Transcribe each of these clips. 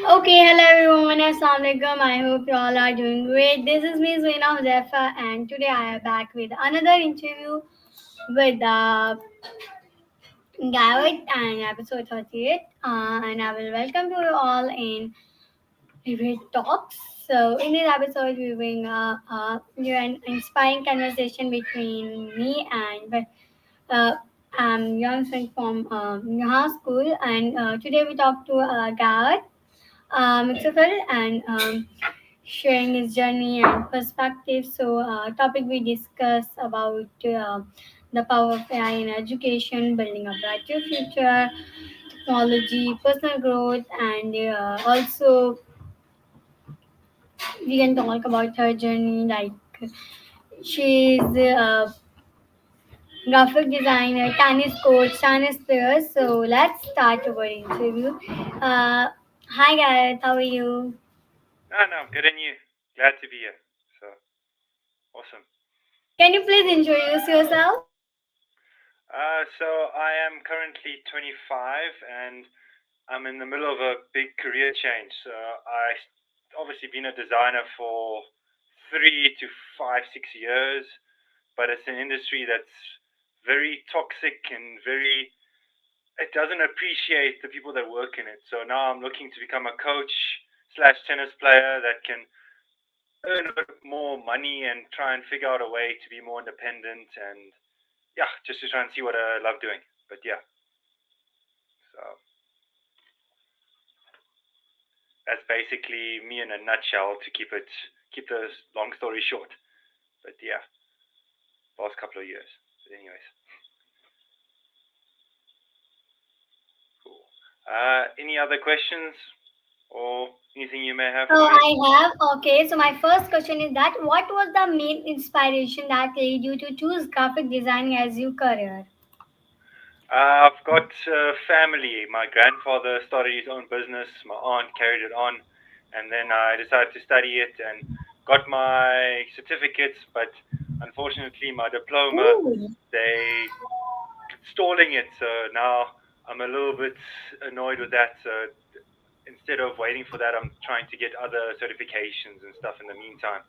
Okay, hello everyone. Assalamualaikum. I hope you all are doing great. This is me, Zuena Huzaifa, and today I am back with another interview with Garrett and episode 38. And I will welcome you all in Debate Talks. So, in this episode, we bring an inspiring conversation between me and uh, young friend from Neha School. And today we talk to Garrett Mixophil and sharing his journey and perspective. So, topic we discuss about the power of AI in education, building a brighter future, technology, personal growth, and also we can talk about her journey. Like she's a graphic designer, tennis coach, tennis player. So let's start our interview. Uh, Hi Gareth, how are you? No, no, good on you. Glad to be here. So awesome. Can you please introduce yourself? So I am currently 25 and I'm in the middle of a big career change. So obviously been a designer for 3 to 5, 6 years, but it's an industry that's very toxic and it doesn't appreciate the people that work in it. So now I'm looking to become a coach slash tennis player that can earn a bit more money and try and figure out a way to be more independent and yeah, just to try and see what I love doing. But yeah, so that's basically me in a nutshell to keep the long story short. But yeah, last couple of years. But anyways, cool. Any other questions or anything you may have So for me? I have okay. So my first question is that what was the main inspiration that led you to choose graphic design as your career? I've got family. My grandfather started his own business. My aunt carried it on, and then I decided to study it and got my certificates. But unfortunately, my diploma Ooh. they stalling it. So now I'm a little bit annoyed with that. So instead of waiting for that, I'm trying to get other certifications and stuff in the meantime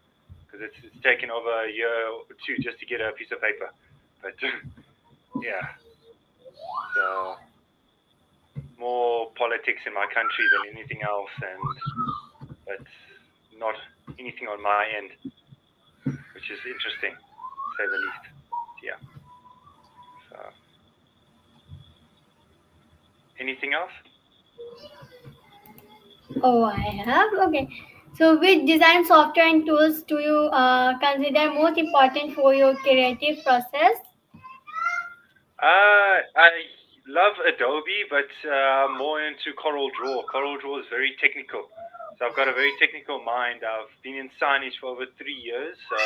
because it's taken over a year or two just to get a piece of paper. But yeah, so more politics in my country than anything else, and but not anything on my end, which is interesting, to say the least. Yeah. So, anything else? Oh, I have okay. So which design software and tools do you consider most important for your creative process? I love Adobe, but I'm more into Corel Draw. Corel Draw is very technical, so I've got a very technical mind. I've been in signage for over 3 years, so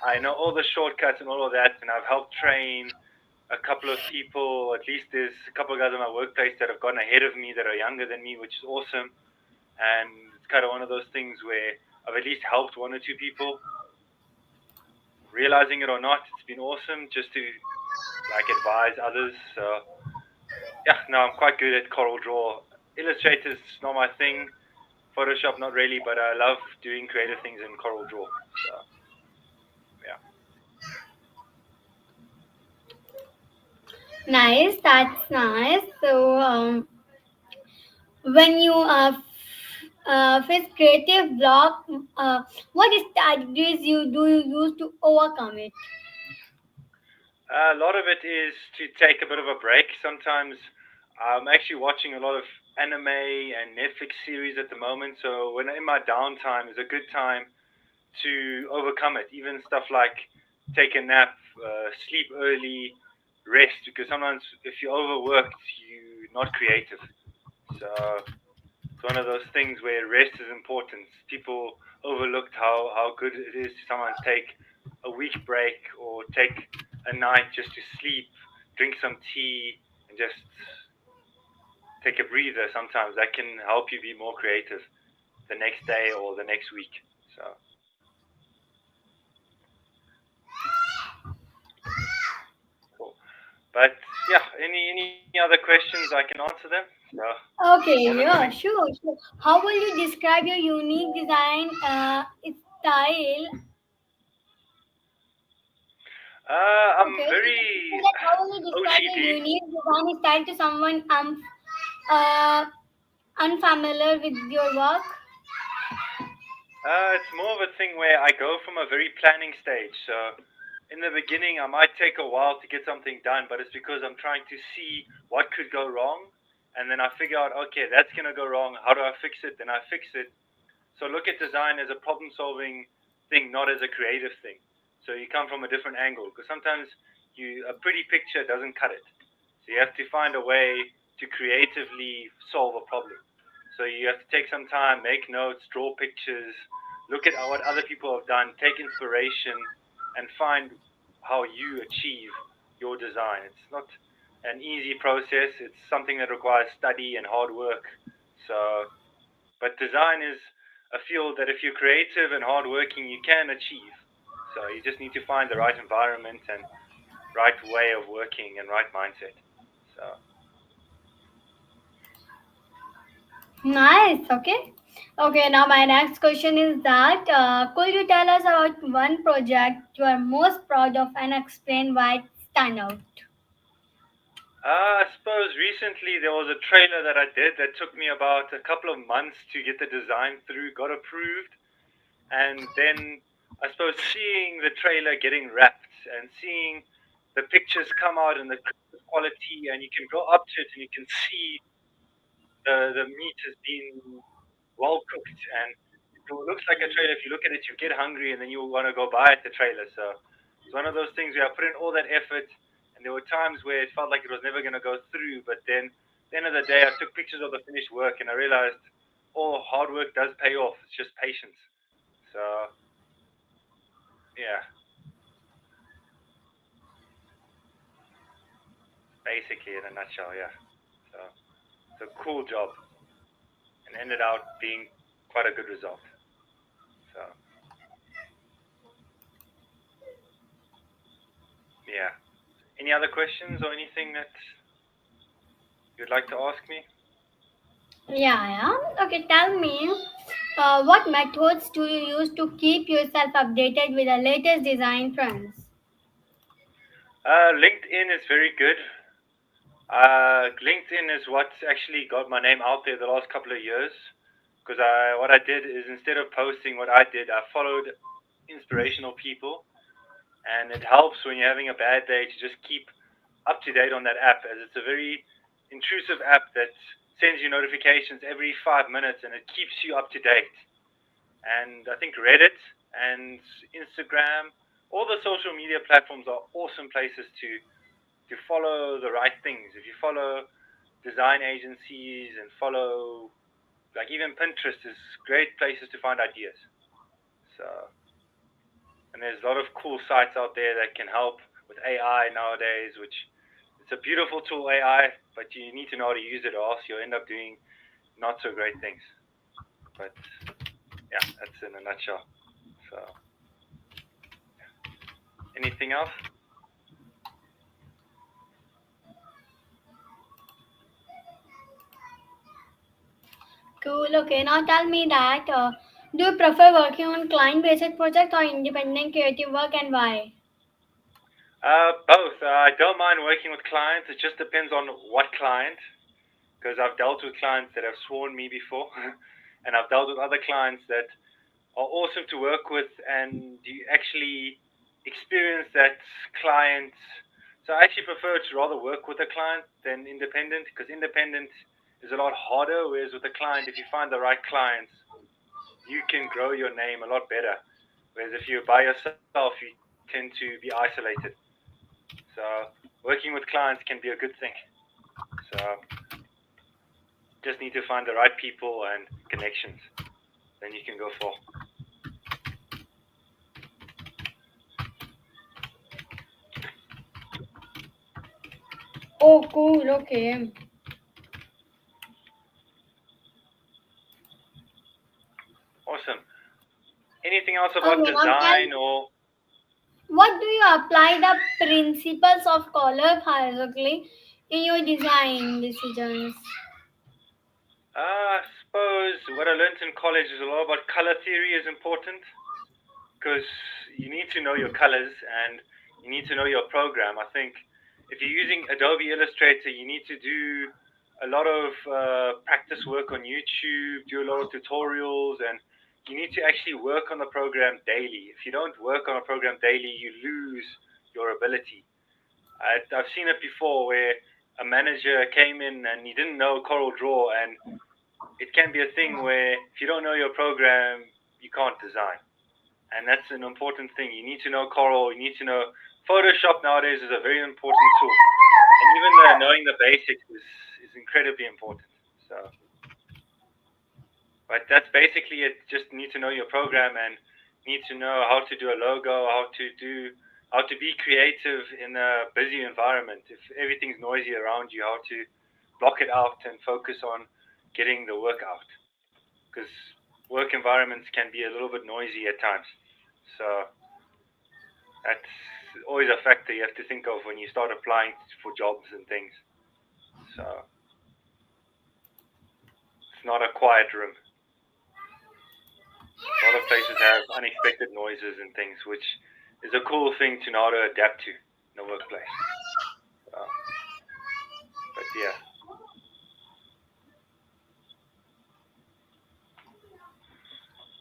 I know all the shortcuts and all of that, and I've helped train a couple of people. At least there's a couple of guys in my workplace that have gotten ahead of me that are younger than me, which is awesome. And it's kind of one of those things where I've at least helped one or two people, realizing it or not. It's been awesome just to like advise others. So yeah, no, I'm quite good at Corel Draw. Illustrator's not my thing. Photoshop not really, but I love doing creative things in Corel Draw. So yeah. Nice, that's nice. So when you face creative block, what strategies you use to overcome it? A lot of it is to take a bit of a break. Sometimes I'm actually watching a lot of anime and Netflix series at the moment. So when in my downtime is a good time to overcome it. Even stuff like take a nap, sleep early, rest. Because sometimes if you're overworked, you're not creative. So it's one of those things where rest is important. People overlooked how good it is to sometimes take a week break or take a night just to sleep, drink some tea, and just take a breather. Sometimes that can help you be more creative the next day or the next week. So cool. But yeah, any other questions I can answer them? So Okay, one of the yeah, things. sure, sure. How will you describe your unique design style? I'm Okay, so the thing very is that how will you describe your OCD. unique design style to someone uh, unfamiliar with your work? It's more of a thing where I go from a very planning stage. So in the beginning, I might take a while to get something done, but it's because I'm trying to see what could go wrong, and then I figure out, okay, that's gonna go wrong. How do I fix it? Then I fix it. So look at design as a problem-solving thing, not as a creative thing. So you come from a different angle, because sometimes a pretty picture doesn't cut it. So you have to find a way to creatively solve a problem. So you have to take some time, make notes, draw pictures, look at what other people have done, take inspiration, and find how you achieve your design. It's not an easy process. It's something that requires study and hard work. So, but design is a field that if you're creative and hardworking, you can achieve. So you just need to find the right environment and right way of working and right mindset. So Nice. Okay. Okay. Now my next question is that could you tell us about one project you are most proud of and explain why it stand out? I suppose recently there was a trailer that I did that took me about a couple of months to get the design through, got approved, and then I suppose seeing the trailer getting wrapped and seeing the pictures come out in the quality, and you can go up to it and you can see the meat has been well cooked, and it looks like a trailer. If you look at it, you get hungry, and then you want to go buy at the trailer. So it's one of those things where I put in all that effort, and there were times where it felt like it was never going to go through. But then, at the end of the day, I took pictures of the finished work, and I realized all hard work does pay off. It's just patience. So yeah, basically in a nutshell, yeah. So it's a cool job, and ended out being quite a good result. So yeah. Any other questions or anything that you'd like to ask me? Yeah, yeah. Okay, tell me, what methods do you use to keep yourself updated with the latest design trends? LinkedIn is very good. LinkedIn is what's actually got my name out there the last couple of years. Because what I did is instead of posting what I did, I followed inspirational people, and it helps when you're having a bad day to just keep up to date on that app, as it's a very intrusive app that sends you notifications every 5 minutes, and it keeps you up to date. And I think Reddit and Instagram, all the social media platforms are awesome places to follow the right things. If you follow design agencies and follow, like, even Pinterest is great places to find ideas. So, and there's a lot of cool sites out there that can help with AI nowadays, which it's a beautiful tool, AI, but you need to know how to use it, or else you'll end up doing not so great things. But yeah, that's in a nutshell. So, anything else? Cool. Okay, now tell me that do you prefer working on client-based project or independent creative work, and why? Both. I don't mind working with clients. It just depends on what client, because I've dealt with clients that have sworn me before, and I've dealt with other clients that are awesome to work with, and you actually experience that client. So I actually prefer to rather work with a client than independent, because independent is a lot harder, whereas with a client, if you find the right clients, you can grow your name a lot better. Whereas if you're by yourself, you tend to be isolated. So working with clients can be a good thing. So just need to find the right people and connections. Then you can go for. Oh, cool. Okay. Awesome. Anything else about Okay, now tell design me, or what do you apply the principles of color hierarchy in your design decisions? I suppose what I learned in college is a lot about color theory is important, because you need to know your colors and you need to know your program. I think if you're using Adobe Illustrator, you need to do a lot of practice work on YouTube, do a lot of tutorials, and you need to actually work on the program daily. If you don't work on a program daily, you lose your ability. I've seen it before where a manager came in and he didn't know Corel Draw, and it can be a thing where if you don't know your program, you can't design. And that's an important thing. You need to know Corel. You need to know Photoshop nowadays is a very important tool, and even knowing the basics is incredibly important. So, but that's basically it. Just need to know your program and need to know how to do a logo, how to be creative in a busy environment. If everything's noisy around you, how to block it out and focus on getting the work out, because work environments can be a little bit noisy at times. So that's always a factor you have to think of when you start applying for jobs and things. So it's not a quiet room. A lot of places have unexpected noises and things, which is a cool thing to know how to adapt to in the workplace. So, but yeah.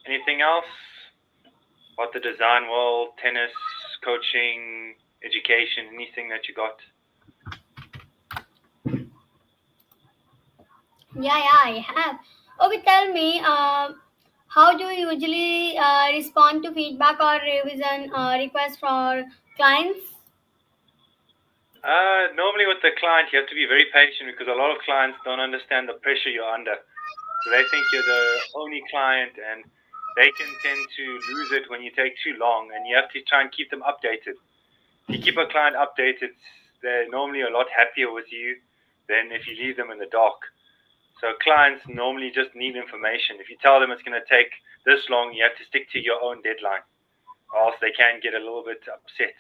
Anything else about the design world, tennis, coaching, education, anything that you got? Yeah, I have. Okay, tell me, how do you usually respond to feedback or revision requests for clients? Normally with the client, you have to be very patient because a lot of clients don't understand the pressure you're under. So they think you're the only client, and they can tend to lose it when you take too long, and you have to try and keep them updated. If you keep a client updated, they're normally a lot happier with you than if you leave them in the dark. So clients normally just need information. If you tell them it's going to take this long, you have to stick to your own deadline, or else they can get a little bit upset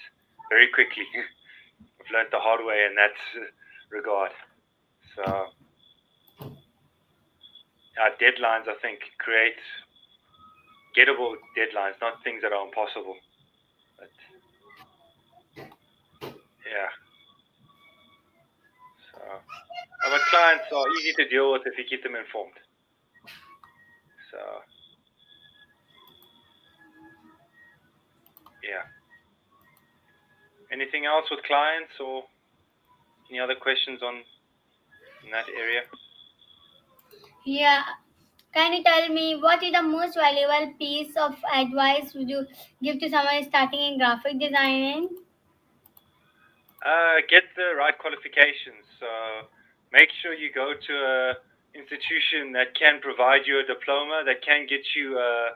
very quickly. I've learned the hard way in that regard. So our deadlines, I think, create gettable deadlines, not things that are impossible. But yeah, so our clients are easy to deal with if you keep them informed. So yeah. Anything else with clients or any other questions on in that area? Yeah. Can you tell me what is the most valuable piece of advice would you give to someone starting in graphic designing? Get the right qualifications. So make sure you go to a institution that can provide you a diploma, that can get you a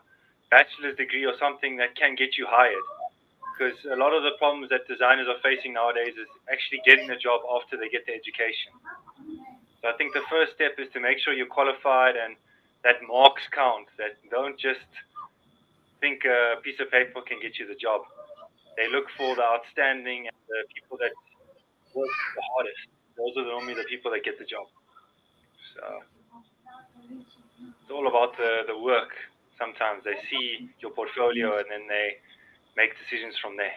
bachelor's degree or something that can get you hired. Because a lot of the problems that designers are facing nowadays is actually getting a job after they get their education. So I think the first step is to make sure you're qualified and that marks count, that don't just think a piece of paper can get you the job. They look for the outstanding and the people that work the hardest. Those are normally the people that get the job. So it's all about the work. Sometimes they see your portfolio and then they make decisions from there.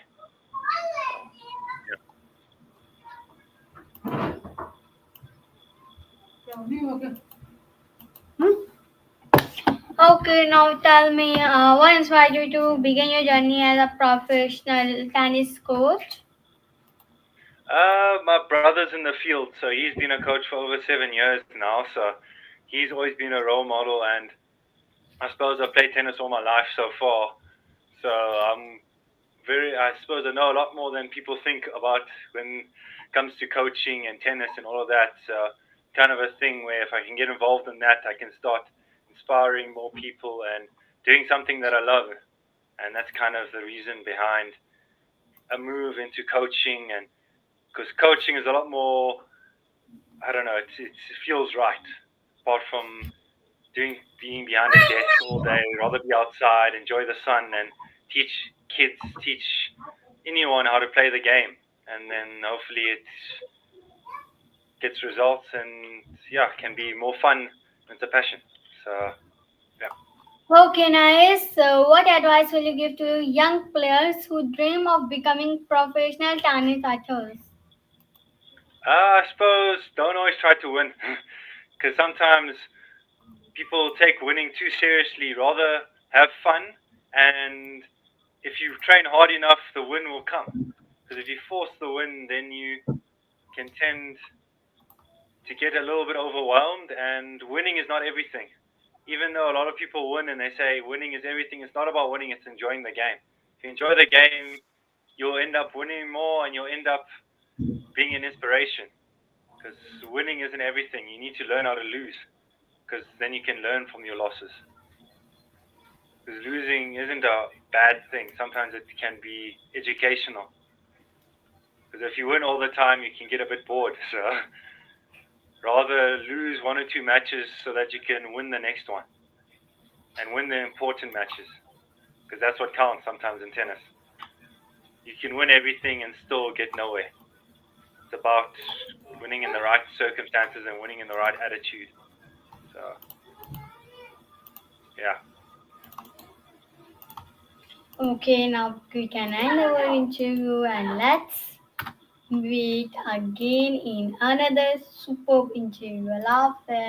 Okay, now tell me, what inspired you to begin your journey as a professional tennis coach? My brother's in the field, so he's been a coach for over 7 years now. So he's always been a role model, and I suppose I've played tennis all my life so far. So I suppose I know a lot more than people think about when it comes to coaching and tennis and all of that. So kind of a thing where if I can get involved in that, I can start inspiring more people and doing something that I love. And that's kind of the reason behind a move into coaching, and because coaching is a lot more, I don't know, it feels right. Apart from being behind a desk all day, rather be outside, enjoy the sun, and teach kids, teach anyone how to play the game, and then hopefully it gets results and yeah, can be more fun It's a passion. So yeah. Okay, nice. So, what advice will you give to young players who dream of becoming professional tennis athletes? I suppose don't always try to win, because sometimes people take winning too seriously. Rather have fun, and if you train hard enough, the win will come. Because if you force the win, then you can tend to get a little bit overwhelmed, and winning is not everything. Even though a lot of people win and they say winning is everything, it's not about winning, it's enjoying the game. If you enjoy the game, you'll end up winning more and you'll end up being an inspiration. Because winning isn't everything. You need to learn how to lose, because then you can learn from your losses. Because losing isn't a bad thing. Sometimes it can be educational. Because if you win all the time, you can get a bit bored. So rather lose one or two matches so that you can win the next one and win the important matches. Because that's what counts sometimes in tennis. You can win everything and still get nowhere. It's about winning in the right circumstances and winning in the right attitude. So, yeah. Okay, now we can end our interview and let's meet again in another superb interview. Allah Hafiz.